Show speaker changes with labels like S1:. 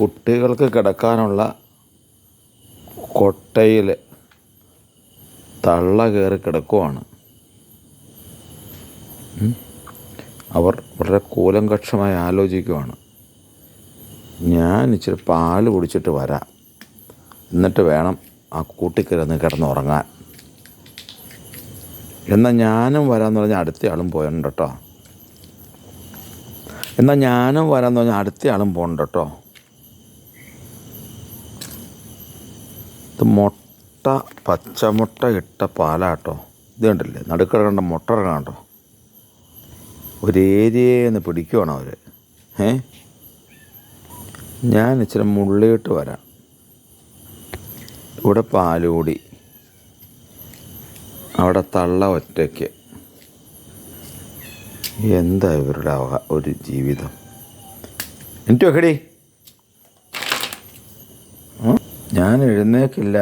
S1: കുട്ടികൾക്ക് കിടക്കാനുള്ള കൊട്ടയിൽ തള്ള കയറി കിടക്കുവാണ്. അവർ വളരെ കൂലങ്കക്ഷമായി ആലോചിക്കുവാണ്, ഞാൻ ഇച്ചിരി പാല് കുടിച്ചിട്ട് വരാം, എന്നിട്ട് വേണം ആ കൂട്ടിക്കിടന്ന് കിടന്നുറങ്ങാൻ. എന്നാൽ ഞാനും വരാമെന്ന് പറഞ്ഞാൽ അടുത്തയാളും പോയുണ്ട് കേട്ടോ. എന്നാൽ ഞാനും വരാമെന്ന് പറഞ്ഞാൽ അടുത്തയാളും പോകുന്നുണ്ട് കേട്ടോ. ഇത് മുട്ട, പച്ചമുട്ട ഇട്ട പാലാട്ടോ. ഇത് കണ്ടില്ലേ, നടുക്കട കണ്ട മുട്ട ഇറങ്ങാണ്ടോ. ഒരു ഏരിയയിൽ നിന്ന് പിടിക്കുവാണ് അവർ. ഞാൻ ഇച്ചിരി മുള്ളിയിട്ട് വരാം. ഇവിടെ പാലുകൂടി, അവിടെ തള്ള ഒറ്റയ്ക്ക്. എന്താ ഇവരുടെ ഒരു ജീവിതം. എനിക്ക് വെക്കടി, ഞാൻ എഴുന്നേക്കില്ല.